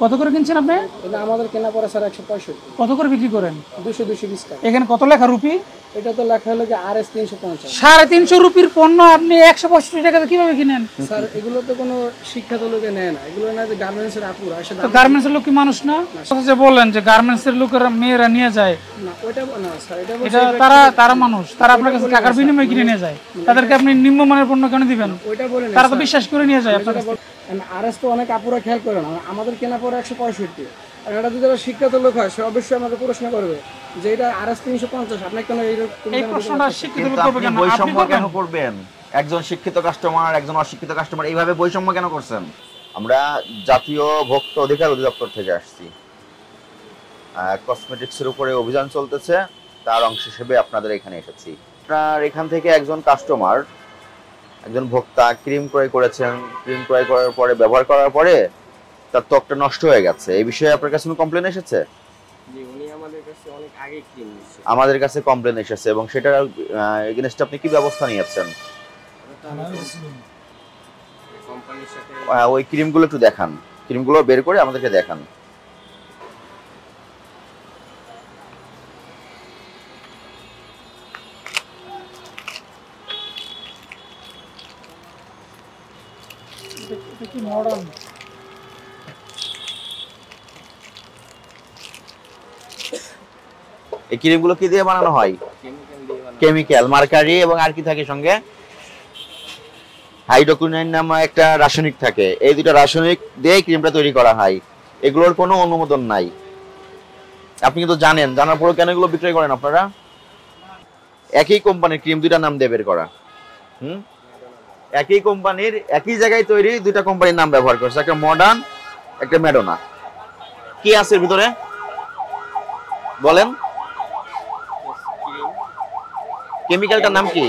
কত করে কিনছেন আপনি? এটা আমাদের কেনা পড়ে স্যার 165। কত করে বিক্রি করেন? 220 টাকা। এখানে কত লেখা রুপি? এটা তো লেখা হলো যে RS 350। 350 রুপির পণ্য আপনি 165 টাকাতে কিভাবে কিনেন? স্যার এগুলো তো কোনো শিক্ষিত লোকে নেয় না, এগুলো না যে গার্মেন্টসের আপুরা আসে। তো গার্মেন্টসের লোক কি মানুষ না? যে বলেন যে গার্মেন্টসের লোকেরা মেয়েরা নিয়ে যায়, না ওইটা না স্যার, এটা তারা মানুষ, তারা আপনার কাছে টাকার বিনিময়ে কিনে নিয়ে যায়, তাদেরকে আপনি নিম্নমানের পণ্য কেন দিবেন? ওইটা বলে না, তারা তো বিশ্বাস করে নিয়ে যায় আপনার কাছে। RS তো অনেক আপুরা খেয়াল করে না, আমাদের কেনা পড়ে 165। আর এটা যদি শিক্ষিত লোক হয় সে অবশ্যই আমাকে প্রশ্ন করবে যে এটা RS 350 আপনি কেন এই প্রশ্নটা শিক্ষিত লোক করবে কেন? বৈষম্য কেন করবেন? একজন শিক্ষিত কাস্টমার একজন অশিক্ষিত কাস্টমার এইভাবে বৈষম্য কেন করছেন? আমরা জাতীয় ভোক্তা অধিকার অধিদপ্তর থেকে আসছি, কসমেটিক্সের উপরে অভিযান চলতেছে, তার অংশ হিসেবে আপনাদের এখানে এসেছি। আপনার এখান থেকে একজন কাস্টমার, একজন ভোক্তা ক্রিম ক্রয় করেছেন, ক্রিম ক্রয় করার পরে ব্যবহার করার পরে তার ত্বকটা নষ্ট হয়ে গেছে, এই বিষয়ে আপনার কাছে কোনো কমপ্লেন এসেছে? জি, উনি আমাদের কাছে অনেক আগে ক্রিম নিয়েছে। আমাদের কাছে কমপ্লেন এসেছে এবং সেটার এগেইনস্টে আপনি কি ব্যবস্থা নিয়েছেন? কোম্পানির সাথে ওই ক্রিমগুলো একটু দেখান, ক্রিমগুলো বের করে আমাদেরকে দেখান। এটা কি মডার্ন? এই ক্রিমগুলো কি দিয়ে বানানো হয়? কেমিক্যাল দিয়ে বানানো। কেমিক্যাল, মার্কারি এবং আর কি থাকে সঙ্গে? হাইড্রোকুইনাইন নামে একটা রাসায়নিক থাকে, এই দুটো রাসায়নিক দিয়ে ক্রিমটা তৈরি করা হয়। এগুলোর কোনো অনুমোদন নাই, আপনি কিন্তু জানেন, জানার পরেও কেন এগুলো বিক্রয় করেন আপনারা? একই কোম্পানির ক্রিম দুইটা নাম দিয়ে বের করা, একই কোম্পানির একই জায়গায় তৈরি দুইটা কোম্পানির নাম ব্যবহার করছে, একটা মডার্ন একটা ম্যাডোনা। কি আছে এর ভিতরে বলেন? কেমিক্যালটার নাম কি?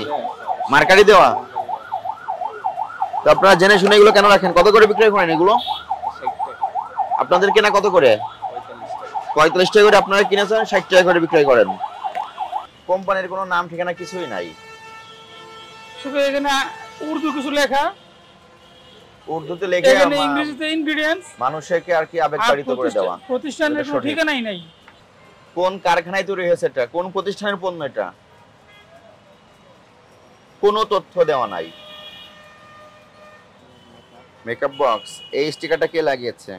মার্কারি দেওয়া। তো আপনারা জেনে শুনে এগুলো কেন রাখেন? কত করে বিক্রয় করেন এগুলো? আপনাদের কেনা কত করে? 45 টাকা করে আপনারা কিনেছেন, 60 টাকা করে বিক্রয় করেন। কোম্পানির কোনো নাম ঠিকানা কিছুই নাই, শুধু এখানে উর্দু কিছু লেখা, উর্দুতে লেখে, এখানে ইংরেজিতে ইনগ্রেডিয়েন্টস, মানুষকে আর কি আবেগতাড়িত করে দেওয়া। প্রতিষ্ঠানের কোনো ঠিকানাই নাই। কোন কারখানায় তৈরি হয়েছে এটা, কোন প্রতিষ্ঠানের পণ্য এটা, কোনো তথ্য দেওয়া নাই। মেকআপ বক্স, এই স্টিকারটা কে লাগিয়েছে?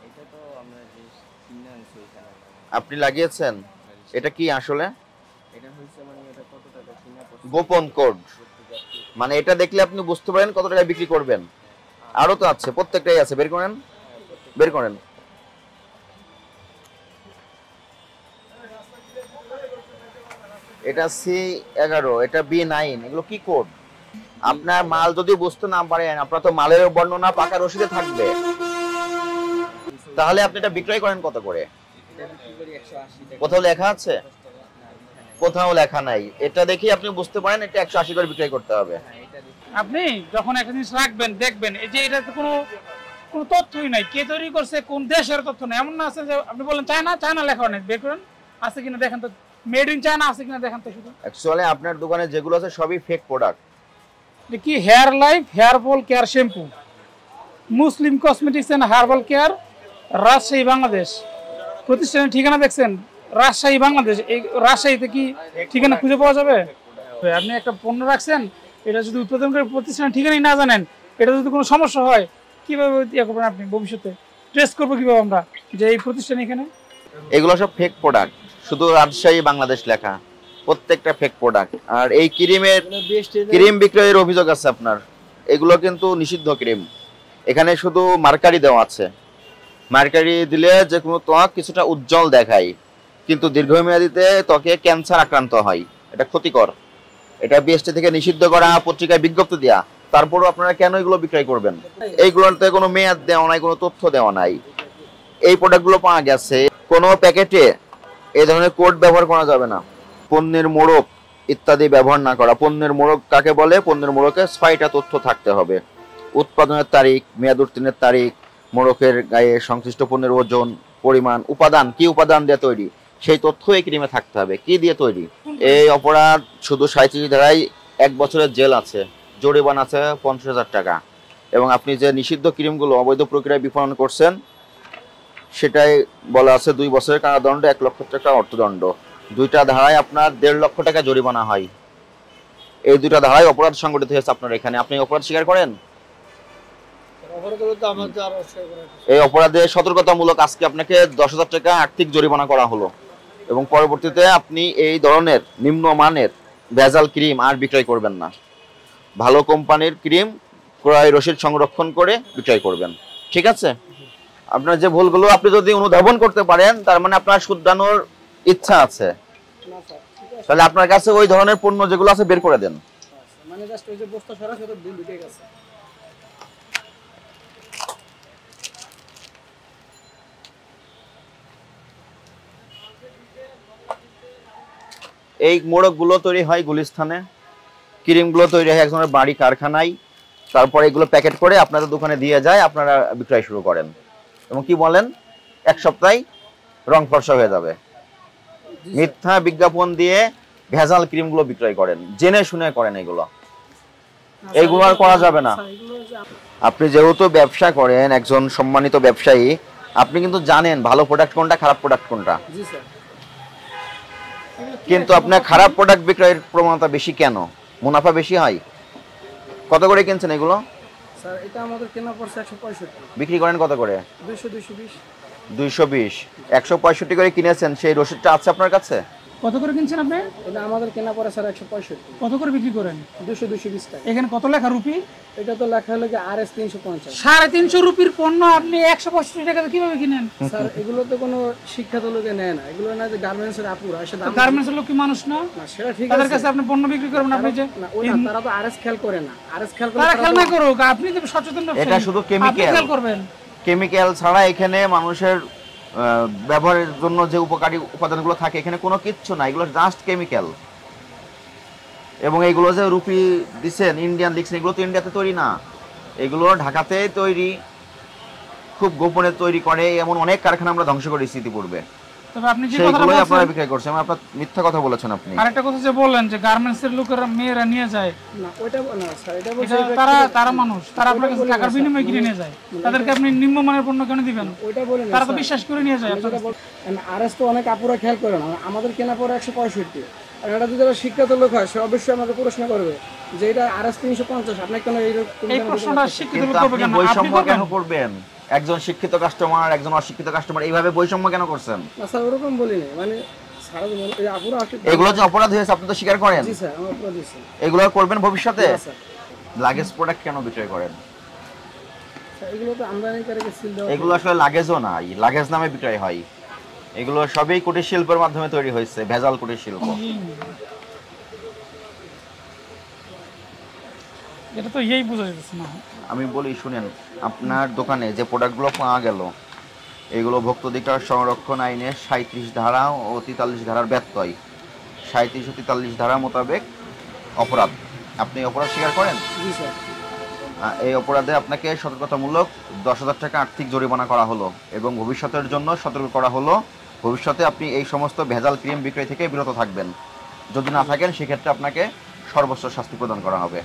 এটা তো আমরা যে কিনে আনছি এখানে। আপনি লাগিয়েছেন? এটা কি আসলে? এটা হইছে মানে এটা কত টাকা কিনা পড়ছে? গোপন কোড, মানে এটা দেখলে আপনি বুঝতে পারেন কত টাকা বিক্রি করবেন। আরো তো আছে, প্রত্যেকটাই আছে, বের করেন, বের করেন। এটা C11, এটা B9, এগুলো কি কোড? আপনার মাল যদি বুঝতে না পারেন, আপনার তো মালের বর্ণনা পাকা রসিদে থাকবে, তাহলে আপনি এটা বিক্রয় করেন কত করে? কোথাও লেখা আছে? কোথাও লেখা নাই। এটা দেখি আপনি বুঝতে পারেন এটা 180 করে বিক্রয় করতে হবে। আপনি যখন একটা জিনিস রাখবেন দেখবেন এই যে এটাতে কোনো তথ্যই নাই, কে তৈরি করছে, কোন দেশের তথ্য নাই। এমন না আছে যে আপনি বলেন চায়না লেখা নেই, বের করেন আছে কিনা দেখেন তো, মেড ইন চায়না আছে কিনা দেখেন তো। শুধু অ্যাকচুয়ালি আপনার দোকানে যেগুলো আছে সবই ফেক প্রোডাক্ট। কি hair life hair fall care shampoo, Muslim cosmetics and herbal care, Rajshahi Bangladesh. প্রতিষ্ঠানের ঠিকানা দেখছেন রাজশাহী বাংলাদেশ। এই রাজশাহীতে কি ঠিকানা খুঁজে পাওয়া যাবে? আপনি একটা পণ্য রাখছেন, এটা যদি উৎপাদনকারী প্রতিষ্ঠানের ঠিকানাই না জানেন, এটা যদি কোনো সমস্যা হয় কিভাবে ইয়ে করবেন আপনি? ভবিষ্যতে ট্রেস করবো কিভাবে আমরা যে এই প্রতিষ্ঠান এখানে? এগুলো সব ফেক প্রোডাক্ট, শুধু রাজশাহী বাংলাদেশ লেখা, প্রত্যেকটা ফেক প্রোডাক্ট। আর এই ক্রিম বিক্রয়ের অভিযোগ আছে আপনার, এগুলো কিন্তু নিষিদ্ধ ক্রিম। এখানে শুধু মার্কারি দেওয়া আছে, মার্কারি দিলে যে কোনো ত্বক কিছুটা উজ্জ্বল দেখায়, কিন্তু দীর্ঘমেয়াদীতে ত্বকে ক্যান্সার আক্রান্ত হয়, এটা ক্ষতিকর। এটা BST থেকে নিষিদ্ধ করা, পত্রিকায় বিজ্ঞপ্তি দেওয়া, তারপরও আপনারা কেন এগুলো বিক্রয় করবেন? এইগুলোতে কোনো মেয়াদ দেওয়া নাই, কোনো তথ্য দেওয়া নাই। এই প্রোডাক্টগুলো পাওয়া গেছে, কোনো প্যাকেটে এই ধরনের কোড ব্যবহার করা যাবে না। পণ্যের মোড়ক ইত্যাদি ব্যবহার না করা। পণ্যের মোড়ক কাকে বলে? পণ্যের মোড়কে 6টা তথ্য থাকতে হবে: উৎপাদনের তারিখ, মেয়াদ উত্তীর্ণের তারিখ, মোড়কের গায়ে সংশ্লিষ্ট পণ্যের ওজন, পরিমাণ, উপাদান, কি উপাদান দিয়ে তৈরি, সেই তথ্য এই ক্রিমে থাকতে হবে। কি দিয়ে তৈরি? এই অপরাধ শুধু 37 ধারায় 1 বছরের জেল আছে, জরিমানা আছে 50,000 টাকা। এবং আপনি যে নিষিদ্ধ ক্রিমগুলো অবৈধ প্রক্রিয়ায় বিপণন করছেন সেটাই বলা আছে 2 বছরের কারাদণ্ড, 1 লক্ষ টাকা অর্থদণ্ড। দুইটা ধারায় আপনার 1.5 লক্ষ টাকা জরিমানা হয়। এই দুইটা ধারায় অপরাধ সংগঠিত হয়েছে আপনার এখানে। আপনি অপরাধ স্বীকার করেন? এই অপরাধে সতর্কতামূলক আজকে আপনাকে 10,000 টাকা আর্থিক জরিমানা করা হলো এবং পরবর্তীতে আপনি এই ধরনের নিম্নমানের ভেজাল ক্রিম আর বিক্রয় করবেন না। ভালো কোম্পানির ক্রিম ক্রয় রসিদ সংরক্ষণ করে বিক্রয় করবেন, ঠিক আছে? আপনার যে ভুলগুলো আপনি যদি অনুধাবন করতে পারেন তার মানে আপনার শুধরানোর ইচ্ছা আছে। তাহলে আপনার কাছে ওই ধরনের পণ্য যেগুলো আছে বের করে দেন। মানে জাস্ট ওই যে বস্তা সরাসরি দিন ঢুকে গেছে। এই মোড়কগুলো তৈরি হয় গুলিস্তানে, ক্রিমগুলো তৈরি হয় একজনের বাড়ি কারখানায়, তারপরে এগুলো প্যাকেট করে আপনাদের দোকানে দিয়ে যায়, আপনারা বিক্রয় শুরু করেন এবং কি বলেন 1 সপ্তাহে রং ফর্সা হয়ে যাবে। মিথ্যা বিজ্ঞাপন দিয়ে ভেজাল ক্রিমগুলো বিক্রয় করেন, জেনে শুনে করেন। এইগুলো আর করা যাবে না। আপনি যেহেতু ব্যবসা করেন, একজন সম্মানিত ব্যবসায়ী, আপনি কিন্তু জানেন ভালো প্রোডাক্ট কোনটা, খারাপ প্রোডাক্ট কোনটা। জি স্যার। কিন্তু আপনার খারাপ প্রোডাক্ট বিক্রয়ের প্রবণতা বেশি কেন? মুনাফা বেশি হয়। কত করে কিনছেন এগুলো? স্যার এটা আমাদের কেনা পড়ছে 165। বিক্রি করেন কত করে? 200 220। 220। 165 করে কিনেছেন, সেই রসিদটা আছে আপনার কাছে? কত করে কিনছেন আপনি? এটা আমাদের কেনা পড়ে স্যার 165। কত করে বিক্রি করেন? 200 220 টাকা। এখানে কত লেখা রুপি? এটা তো লেখা হলো যে RS 350। 350 রুপির পণ্য আপনি 165 টাকাতে কিভাবে কিনেন? স্যার এগুলো তো কোনো শিক্ষিত লোকে নেয় না, এগুলো না যে গার্মেন্টসের আপুরা এসে দাম। গার্মেন্টসের লোক কি মানুষ না? না সেটা ঠিক আছে, তাদের কাছে আপনি পণ্য বিক্রি করবেন, আপনি যে না ওই না, তারা তো RS খেয়াল করে না। RS খেয়াল করে তারা খেয়াল না করুক, আপনি তো সচেতন ব্যবসায়ী, এটা শুধু আপনি কেমিক্যাল। খেয়াল করবেন। কেমিক্যাল ছাড়া এখানে মানুষের ব্যবহারের জন্য যে উপকারী উপাদানগুলো থাকে এখানে কোনো কিচ্ছু না, এগুলো জাস্ট কেমিক্যাল। এবং এগুলো যে রুপি দিচ্ছেন, ইন্ডিয়ান লিখছেন, এগুলো তো ইন্ডিয়াতে তৈরি না, এগুলো ঢাকাতে তৈরি, খুব গোপনে তৈরি করে, এমন অনেক কারখানা আমরা ধ্বংস করেছি ইতিপূর্বে। তবে আপনি যে কথাটা সেইগুলোই আপনারা বলছেন, বিক্রয় করছেন, আপনারা মিথ্যা কথা বলেছেন আপনি। আরেকটা কথা যে বললেন যে গার্মেন্টসের লোকেরা মেয়েরা নিয়ে যায়, না ওইটা না স্যার, এটা বলছে তারা মানুষ, তারা আপনার কাছে টাকার বিনিময়ে কিনে নিয়ে যায়, তাদেরকে আপনি নিম্নমানের পণ্য কেন দিবেন? ওইটা বলেন, তারা তো বিশ্বাস করে নিয়ে যায়। RS তো অনেক আপুরা খেয়াল করে না, আমাদের কেনা পড়ে 165। আর এটা যদি শিক্ষিত লোক হয় সে অবশ্যই আমাকে প্রশ্ন করবে যে এটা RS 350, আপনি কেন এই প্রশ্নটা শিক্ষিত লোক করবে কেন? আপনি বৈষম্য কেন করবেন? একজন শিক্ষিত কাস্টমার, একজন অশিক্ষিত কাস্টমার, এইভাবে বৈষম্য কেন করছেন? না স্যার ওরকম বলিনি, মানে সারা জীবন এই আপুরা আসলে এগুলো যে অপরাধ হয়েছে আপনি তো স্বীকার করেন। জি স্যার, আমরা অপরাধ দিছি। এগুলো করবেন ভবিষ্যতে? না স্যার। লাগেজ প্রোডাক্ট কেন বিক্রয় করেন? স্যার এগুলো তো আমদানিকারীকে সিল দেওয়া। এগুলো আসলে লাগেজও নাই, লাগেজ নামে বিক্রয় হয়। এগুলো সবই কুটির শিল্পের মাধ্যমে তৈরি হয়েছে, ভেজাল কুটির শিল্প। এটা তো বোঝা যাচ্ছে না। আমি বলি শুনেন, আপনার দোকানে যে প্রোডাক্টগুলো পাওয়া গেল এগুলো ভোক্তাধিকার সংরক্ষণ আইনের 37 ধারা ও 43 ধারার ব্যত্যয়। 37 ও 43 ধারা মোতাবেক অপরাধ। আপনি অপরাধ স্বীকার করেন? জি স্যার। এই অপরাধে আপনাকে সতর্কতামূলক 10,000 টাকা আর্থিক জরিমানা করা হলো এবং ভবিষ্যতের জন্য সতর্ক করা হলো, ভবিষ্যতে আপনি এই সমস্ত ভেজাল ক্রিম বিক্রয় থেকে বিরত থাকবেন। যদি না থাকেন সেক্ষেত্রে আপনাকে সর্বোচ্চ শাস্তি প্রদান করা হবে।